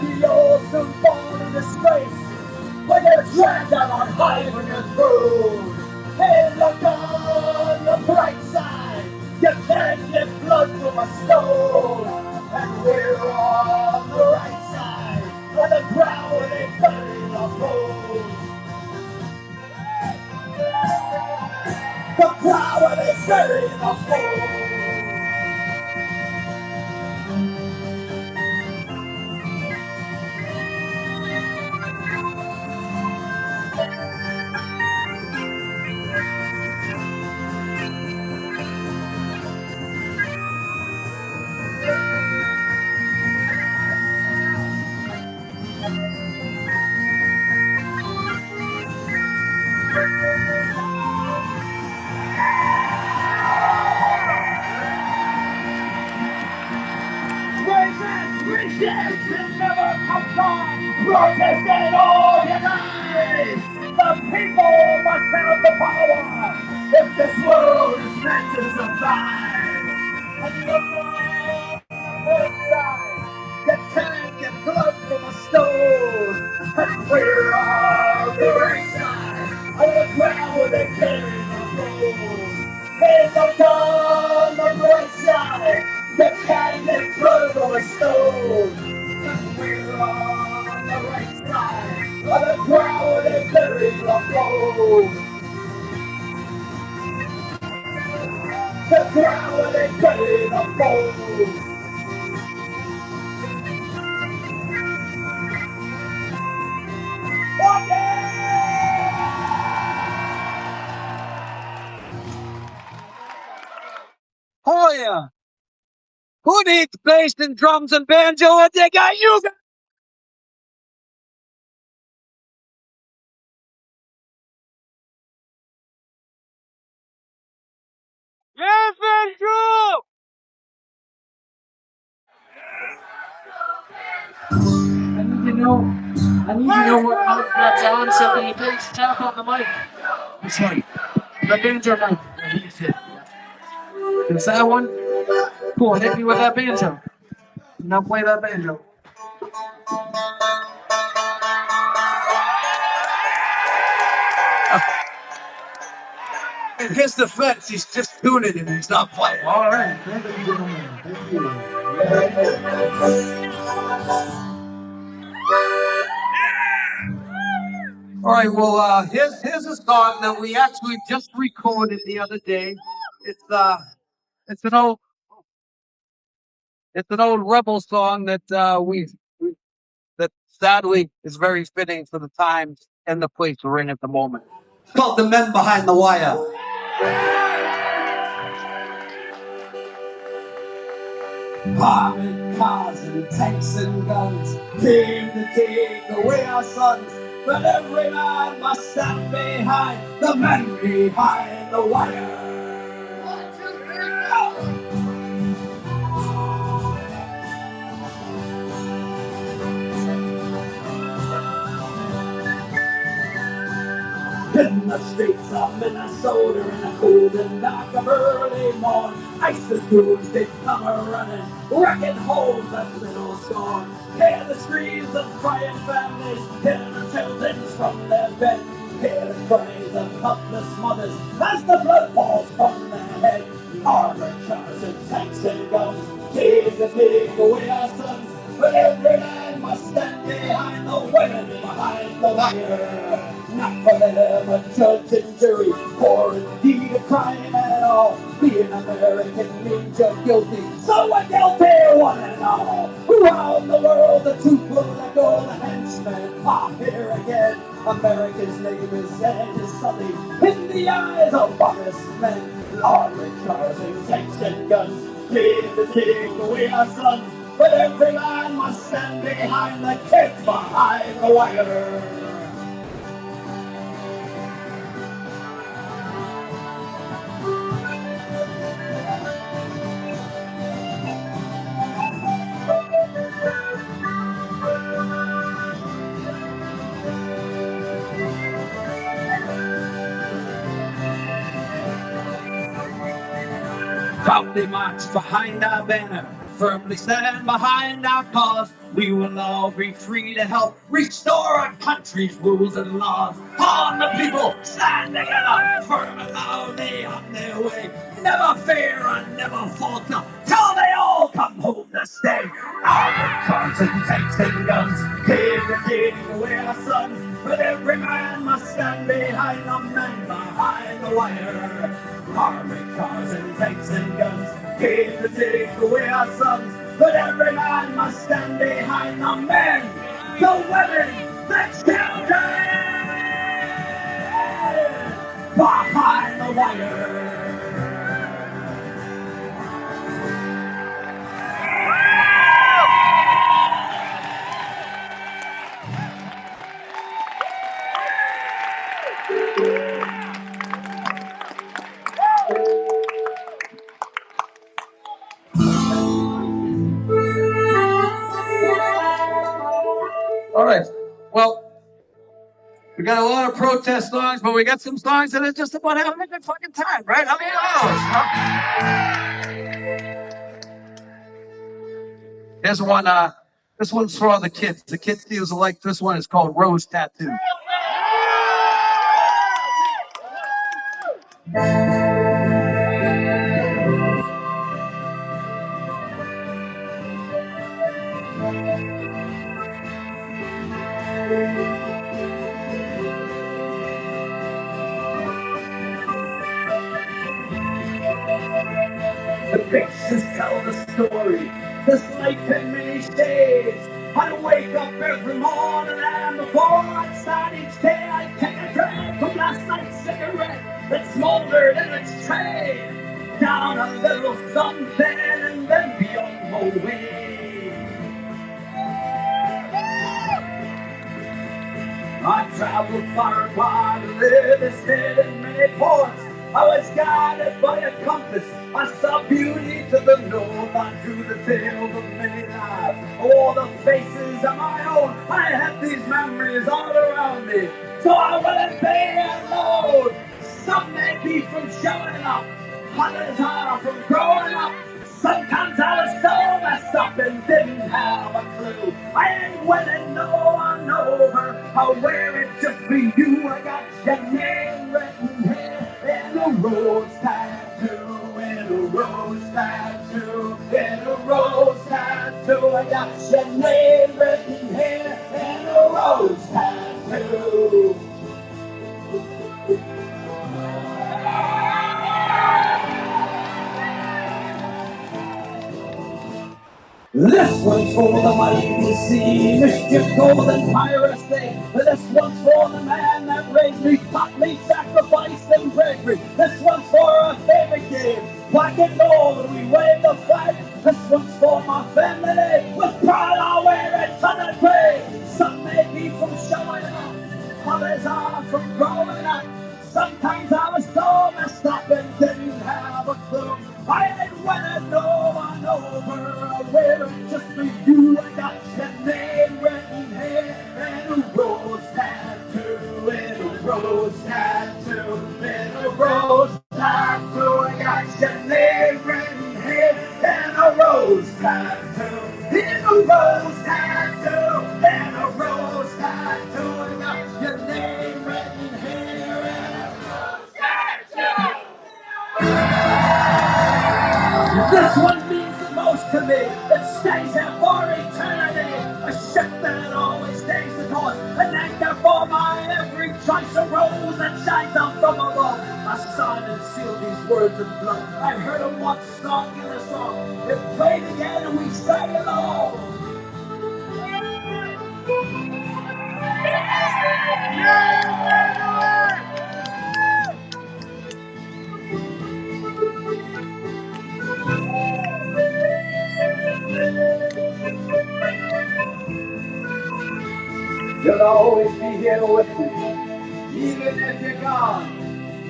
the old soon fall in disgrace when they're dragged out on hibernate road. Hey, look on the bright side, you can't get blood from a stone. And we're on the right side of the ground where they bury the food. The ground where they bury the food. Resist and never comes on. Protest and organize. The people must have the power if this world is meant to survive. And look on the good side. You can't get blood from a stone. And we're on the right side of the ground where they carry the gold. Hey, look on the bright side. You can't get blood from a stone. And we're on the right side of the ground where they bury the gold. The ground where they bury the gold. Oh yeah! Oh yeah! Who needs bass and drums and banjo if they got you? Yes, that's true! I need to know what note that's on, so can you please tap on the mic? This one. The banjo note. That's it. Is that one? Cool, hit me with that banjo. Now play that banjo. In his defense, he's just tuning and he's not playing. All right. Thank you. All right, well, here's a song that we actually just recorded the other day. It's an old rebel song that that sadly is very fitting for the times and the place we're in at the moment. It's called "The Men Behind the Wire." Armored cars and tanks and guns came to take away our sons, but every man must stand behind the men behind the wire. 1, 2, 3, go! In the streets of Minnesota in the cold and dark of early morn, ISIS goons did come a-running, wrecking homes at little scorn. Hear the screams of crying families, hear the children from their bed, hear the cries of helpless mothers as the blood falls from their head. Armored cars and tanks and guns came to take away our sons, but every man must stand behind the women behind the wire. Not for them a judge and jury, or indeed a crime at all. Being American means you're guilty, so we're guilty one and all. Around the world the truth will let go, the henchmen are here again. America's name is and is sullied in the eyes of honest men. Armored cars and tanks and guns came to take away our sons, but every man must stand behind the kids behind the wire. Proudly march behind our banner, firmly stand behind our cause. We will all be free to help restore our country's rules and laws. On the people, stand together, firm and loudly on their way. Never fear and never falter, till they all come home to stay. Armored cars and tanks and guns, came to take away our sons. But every man must stand behind the man behind the wire. Armored cars and tanks and guns came to take away our sons. But every man must stand behind the men, the women, the children behind the wire. All right. Well, we got a lot of protest songs, but we got some songs that are just about having a good fucking time, right? I mean, here's one. This one's for all the kids. The kids feels like this one is called Rose Tattoo. The pictures tell the story, this life in many shades. I wake up every morning and before I start each day, I take a drag from last night's cigarette that smoldered in its tray. Down a little something and then be on my way. I traveled far and wide to live this head in many ports. I was guided by a compass. I saw beauty to the north. I drew the tales of many lives. All the faces of my own. I had these memories all around me. So I wouldn't be alone. Some may be from showing up. Others are from growing up. Sometimes I was so messed up and didn't have a clue. I ain't winning no one over. I'll wear it just for you. I got your name written here in a rose tattoo, in a rose tattoo, in a rose tattoo. I got your name written here in a rose tattoo. This one's for the mighty sea, mischief, golden piracy. This one's for the man that raised me, taught me sacrifice and bravery. This one's for our favorite game, black and gold, we wave the flag. This one's for my family, with pride I'll wear it to the grave. Some may be from showing up, others are from growing up. Sometimes I was so messed up and didn't have a clue. I ain't winning no one over. I wear it just for you. I got your name written here in a rose tattoo, in a rose tattoo, in a rose tattoo. I got your name written here in a rose tattoo, in a rose tattoo, in a rose tattoo. I got your name written here in a rose tattoo. This one means the most to me. It stays here for eternity. A ship that always stays the course. An anchor for my every choice. A rose that shines down from above. I signed and sealed these words in blood. I heard them once sung in a song. It played again and we sang along. You'll always be here with me, even if you're gone.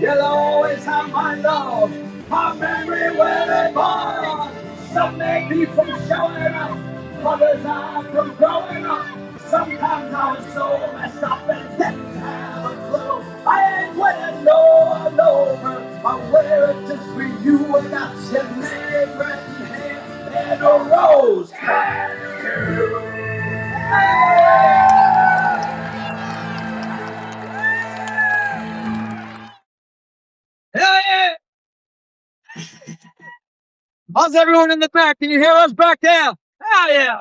You'll always have my love, my memory will live on. Some may be from showing up, others are from growing up. Sometimes I was so messed up and didn't have a clue. I ain't winning no one over. I wear it just for you. I got your name written here in a rose tattoo. How's everyone in the back? Can you hear us back there? Hell yeah!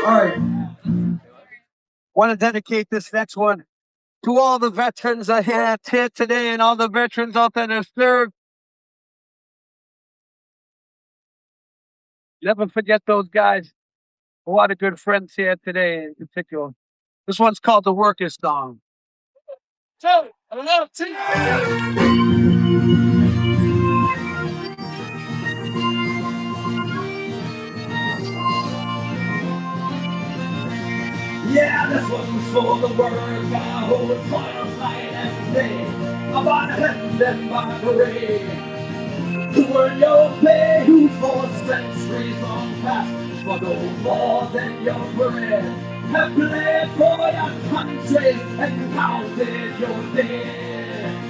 All right. Want to dedicate this next one to all the veterans that are here today and all the veterans out there that served. Never forget those guys. A lot of good friends here today in particular. This one's called The Workers' Song. So, I love to. Yeah, this one's for the worker who toils night and day, about hand and by parade, who earn your pay, who for centuries long past, for no more than your bread, have bled for your countries and counted your dead.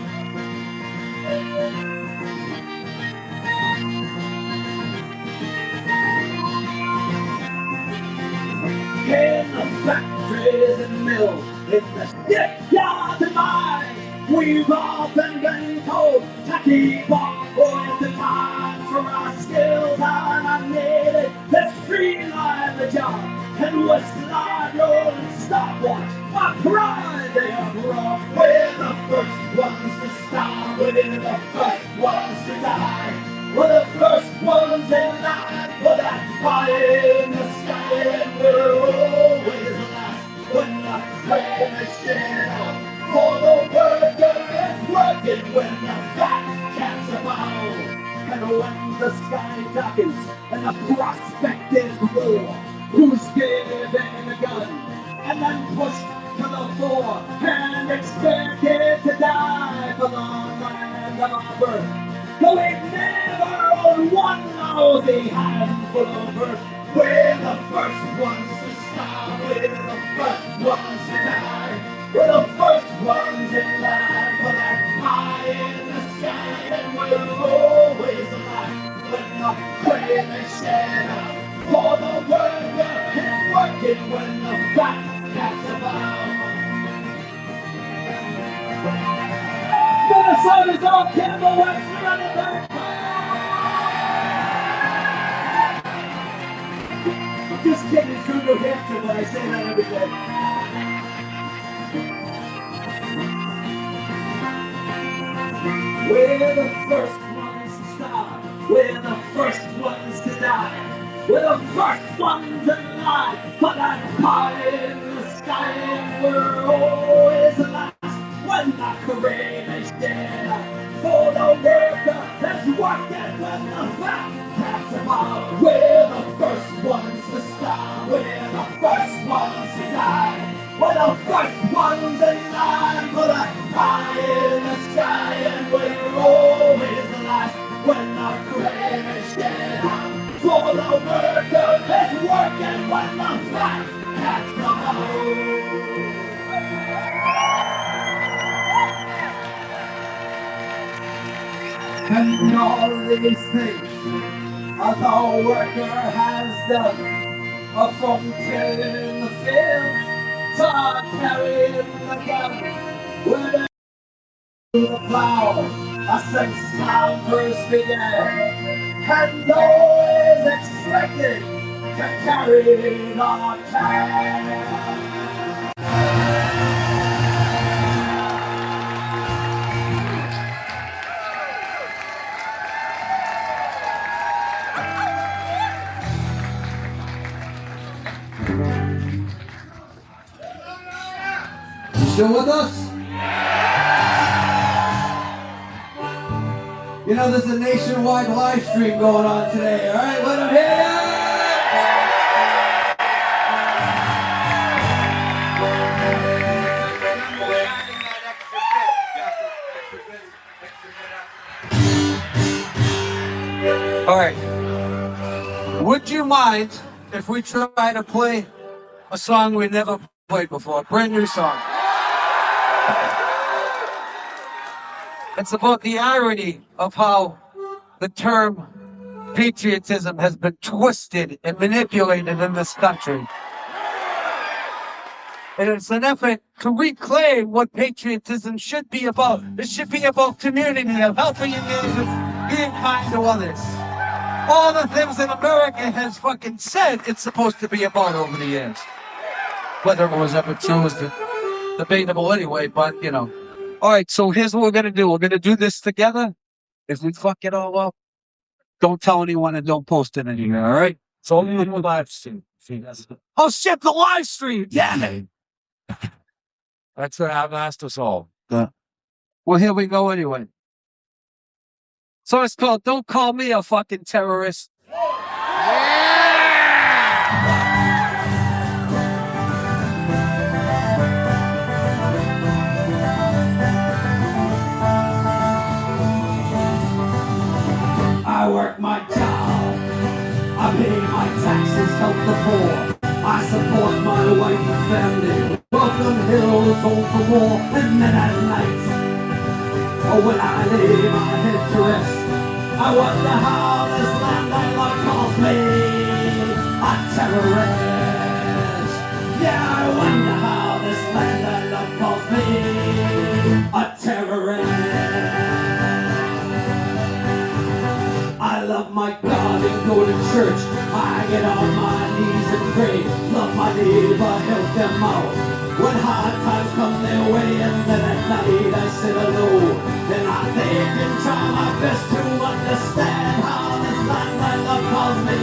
In the factories and mills, in the shipyards and mines, we've often been told to keep on with the times, for our skills are unneeded. Let's streamline the job and we'll slide rolling stopwatch. Our pride they are brought. We're the first ones to stop. We're the first ones to die. We're the first ones in line for that fire in the sky, and we're always last when the train is shit. For the worker is working when the fat cats are bound. And when the sky darkens and the prospect is war, who's given a gun and then pushed to the floor and expected to die for the land of our birth? No, we've never owned one lousy handful of earth. We're the first ones to stop. We're the first ones to die. We're the first ones in line for that pie in the sky. And we're always alive when the crane is shed out. For the worker is working when the fat cats are bound. Minnesota's all Campbell Webster on the back. I'm just kidding, it's New Hampshire, but I say that every day. We're the first ones to start. We're the first ones to die. We're the first ones in line for that pie in the sky. And we're always last when the crane is dead. For the worker that's working when the fat cats are bound. We're the first ones to stop. We're the first ones to die. We're the first ones in line for the pie in the sky. And we're always the last when the crane is dead. For the worker that's working when the fat cats come out. And all these things the worker has done, from tilling the fields to carrying the gun, whatever the plow, since time first began, and always expected to carry our can. Still with us? You know, there's a nationwide live stream going on today, all right? Let them hear ya! All right. Would you mind if we try to play a song we never played before? A brand new song. It's about the irony of how the term patriotism has been twisted and manipulated in this country. And it's an effort to reclaim what patriotism should be about. It should be about community, of helping your neighbors, being kind to others. All the things that America has fucking said it's supposed to be about over the years. Whether it was ever true is debatable anyway, but you know. All right, so here's what we're gonna do. We're gonna do this together. If we fuck it all up, don't tell anyone and don't post it anywhere, all right? So only on the live stream. Oh shit, the live stream! Yeah! That's what I've asked us all. Well, here we go anyway. So it's called Don't Call Me a Fucking Terrorist. I work my job, I pay my taxes, help the poor, I support my wife and family, welcome heroes home from war, and then at night, when I lay my head to rest, I wonder how this land I love calls me a terrorist. Yeah, I wonder how this land I love calls me a terrorist. I love my God and go to church. I get on my knees and pray. Love my neighbor, help them out when hard times come their way. And then at night I sit alone and I think and try my best to understand how this land I love calls me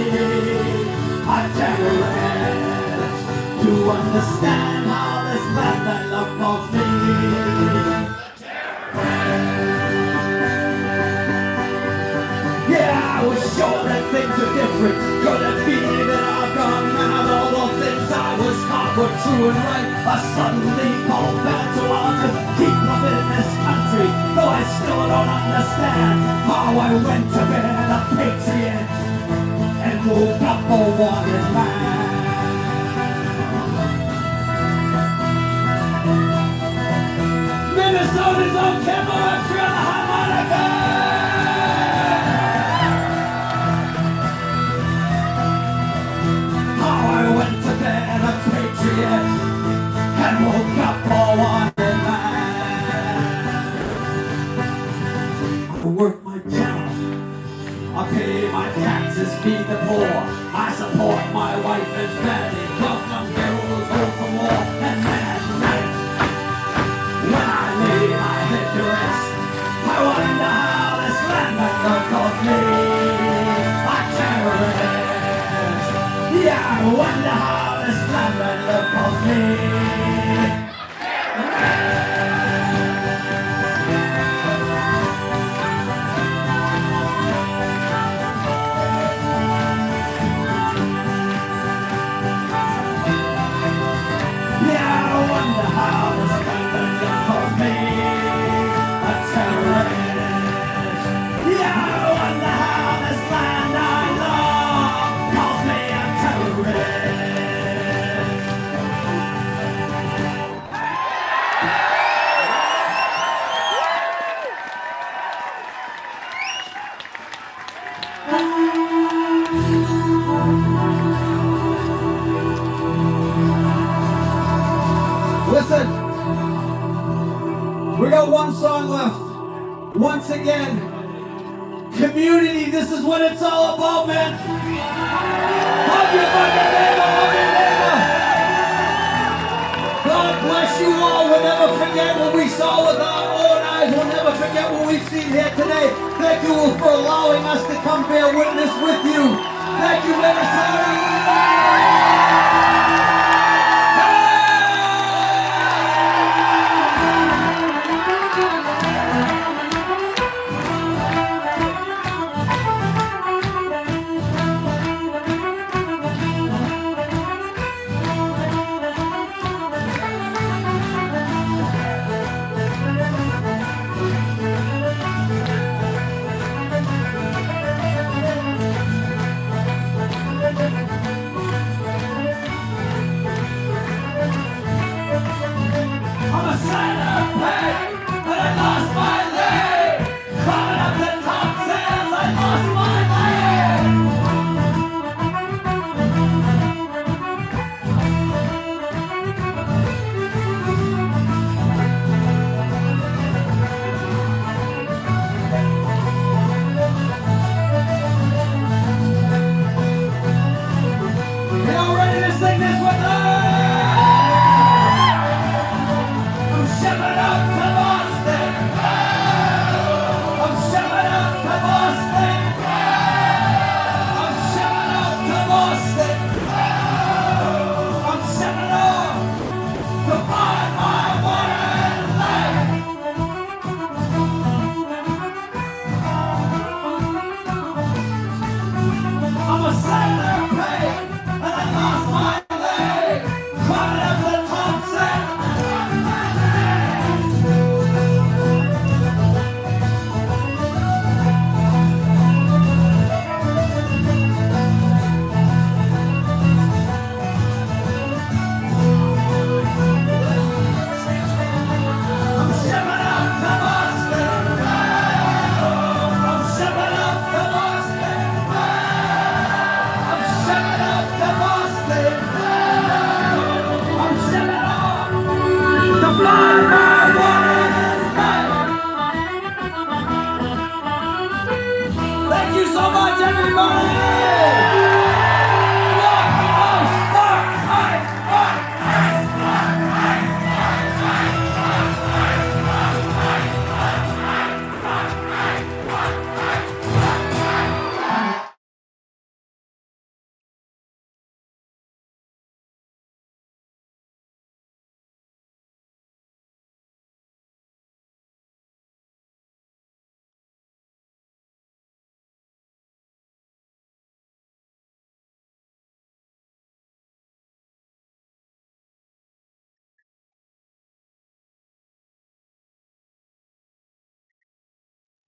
a terrorist. To understand how this land I love calls me a terrorist. Yeah, I was sure that things are different. Could it be that I've gone mad? All the things I was taught were true and right are suddenly called bad. So I'll just keep living in this country, though I still don't understand how I went to bed a patriot and woke up a wanted man. Minnesota's own Kimber, I'm sure the harmonica. I went to bed a patriot and woke up a wanted man. I work my job, I pay my taxes, feed the poor, I support my wife and family, welcome heroes home from war. And then at night, when I lay my head to rest, I wonder how this land that God calls me a terrorist. Yeah, I wonder how this land I love calls me. Yeah, I wonder how this land I love calls me a terrorist. Yeah, I wonder how this land I love calls me a terrorist. Listen, we got one song left. Once again, community, this is what it's all about, man. Hug your fucking neighbor, hug your neighbor. God bless you all. We'll never forget what we saw with our own eyes. We'll never forget what we've seen here today. Thank you for allowing us to come bear witness with you. Thank you, Minnesota.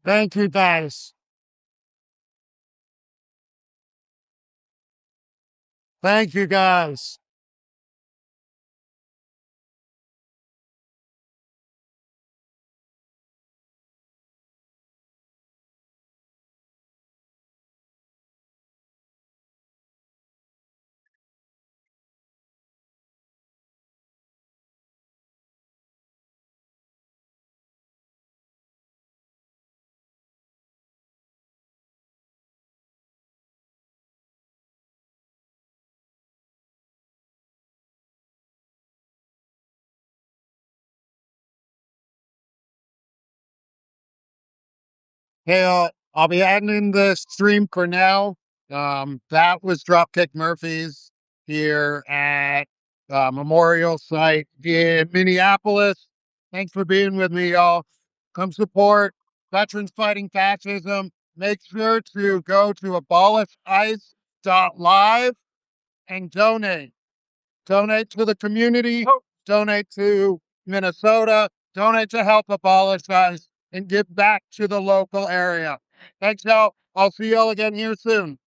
Thank you, guys. Thank you, guys. Hey, I'll be ending the stream for now. That was Dropkick Murphys here at Memorial Site in Minneapolis. Thanks for being with me, y'all. Come support Veterans Fighting Fascism. Make sure to go to abolish.ice.live and donate. Donate to the community, donate to Minnesota, donate to help abolish ICE, and give back to the local area. Thanks, y'all. I'll see y'all again here soon.